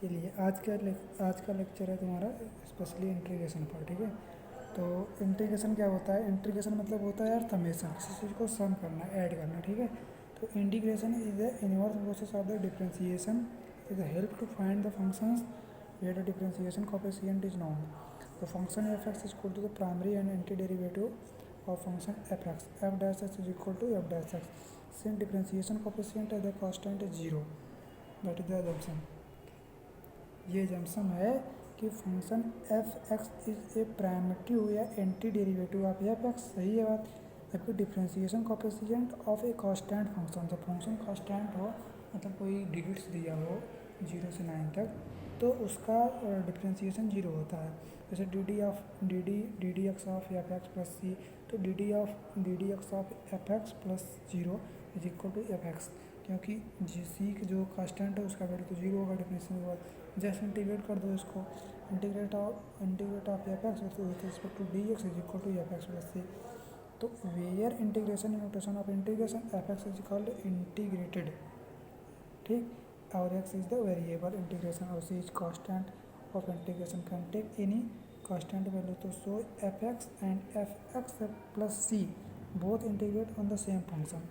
के लिए आज का लेक्चर है तुम्हारा स्पेशली इंटीग्रेशन पर, ठीक है। तो इंटीग्रेशन क्या होता है? इंटीग्रेशन मतलब होता है यार समेशन, किसी चीज़ को सम करना, ऐड करना, ठीक है। तो integration is the inverse process of the differentiation, is help to find the functions where the differentiation coefficient is known. The function f(x) is equal to the primary and antiderivative of function f(x). F dash x is equal to f dash x. Since differentiation coefficient as the constant is 0, that is the assumption. ये assumption है कि function f(x) is a primitive या anti derivative of f(x). सही है बात। जबकि differentiation coefficient of a constant function, जब function constant हो मतलब कोई डिजिट्स दिया हो 0 से 9 तक, तो उसका डिफरेंशिएशन 0 होता है। जैसे D D X of F X plus C, तो D D X of F X plus 0 is equal to F X, क्योंकि जी सी जो कांस्टेंट है उसका वैल्यू तो 0 होगा डिफरेंशिएशन के बाद। जस्ट इंटीग्रेट कर दो इसको, integrate of F x with respect to D x is equal to F X plus C. तो where integration notation of integration F X is called integrated, ठीक। और x is the variable integration और c is constant of integration, can take any constant value. तो so f(x) and f(x) plus c both integrate on the same function,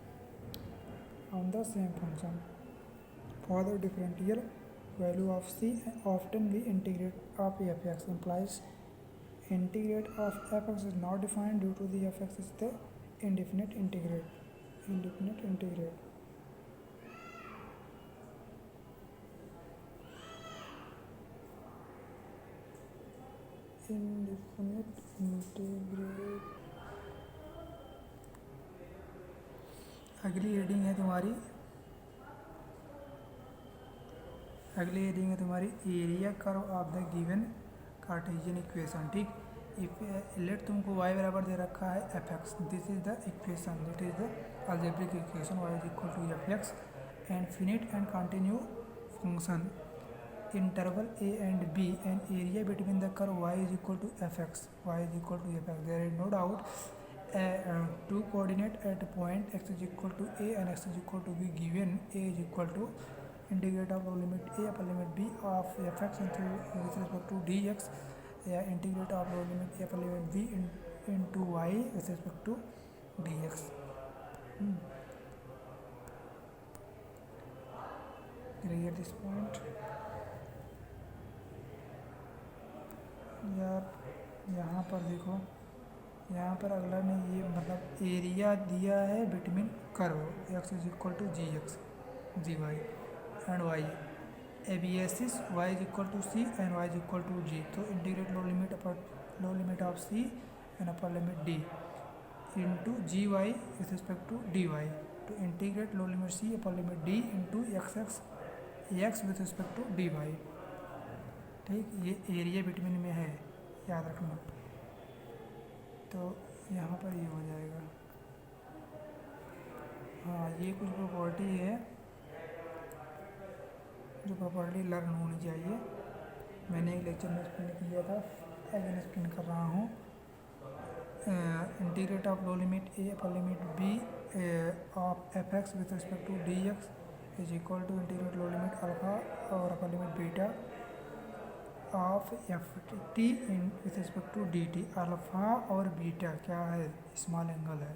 for the differential value of c often we integrate of f(x) implies integrate of f(x) is not defined due to the f(x) is the indefinite integrate. Indefinite integrate. अगली heading है तुम्हारी area curve of the given Cartesian equation, ठीक। If let तुमको y बराबर दे रखा है f(x), this is the equation, that is the algebraic equation y is equal to f(x) and finite and continue function interval a and b and area between the curve y is equal to fx. There is no doubt two coordinate at point x is equal to a and x is equal to b given a is equal to integrate of limit a upper limit b of fx into with respect to dx, integrate of limit a upper limit b into y with respect to dx. Clear this point? यार यहाँ पर देखो, यहाँ पर अगला में ये मतलब एरिया दिया है between curve x is equal to G X G Y and Y, abscissa y is equal to C and y is equal to G. तो integrate low limit of C and upper limit D into G Y with respect to D Y. तो integrate low limit C upper limit D into X with respect to D Y, ठीक। ये area between में है, याद रखना। तो यहाँ पर ये हो जाएगा। हाँ, ये कुछ प्रॉपर्टी है जो प्रॉपर्टी लर्न होनी चाहिए। मैंने एक लेक्चर में एक्सप्लेन किया था, अगेन एक्सप्लेन कर रहा हूँ। Integrate of low limit A upper limit B of F x with respect to D x is equal to integrate low limit alpha और upper limit beta of F T in with respect to D T. Alpha और beta क्या है? Small angle है,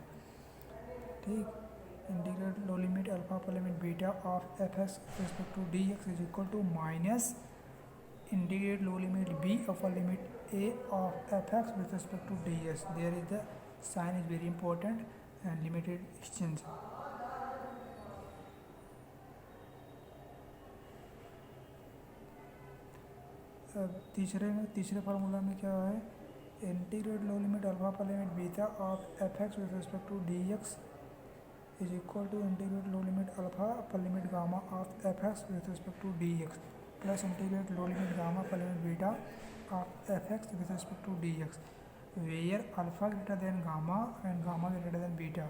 ठीक। Integrate low limit alpha पर limit beta of F x with respect to D x is equal to minus integrate low limit b upper limit a of F x with respect to D x. There is the sign is very important and limited exchange. तीसरे formula में क्या है? Integrate low limit alpha पर limit beta of F x with respect to D x is equal to integrate low limit alpha पर limit gamma of F x with respect to D x plus integrate low limit gamma पर limit beta of F x with respect to D x where alpha greater than gamma and gamma greater than beta.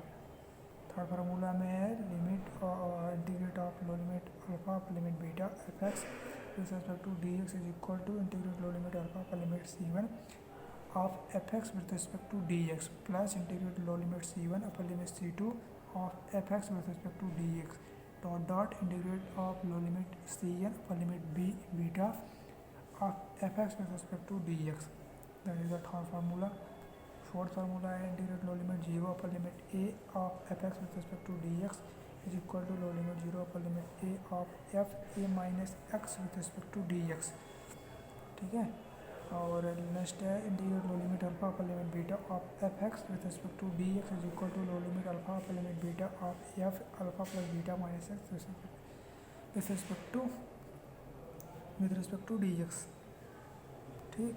Third formula में है limit integrate of low limit alpha पर limit beta f x with respect to dx is equal to integrate low limit alpha upper limit c1 of fx with respect to dx plus integrate low limit c1 upper limit c2 of fx with respect to dx dot dot integrate of low limit c n upper limit b beta of F x with respect to D x, that is the third formula. Fourth formula है integrate low limit zero upper limit a of F x with respect to D x is equal to low limit zero upper limit a of f a minus x with respect to D x, ठीक है। और next है integrate low limit alpha upper limit beta of F x with respect to D x is equal to low limit alpha upper limit beta of F alpha plus beta minus x with respect to D x, ठीक।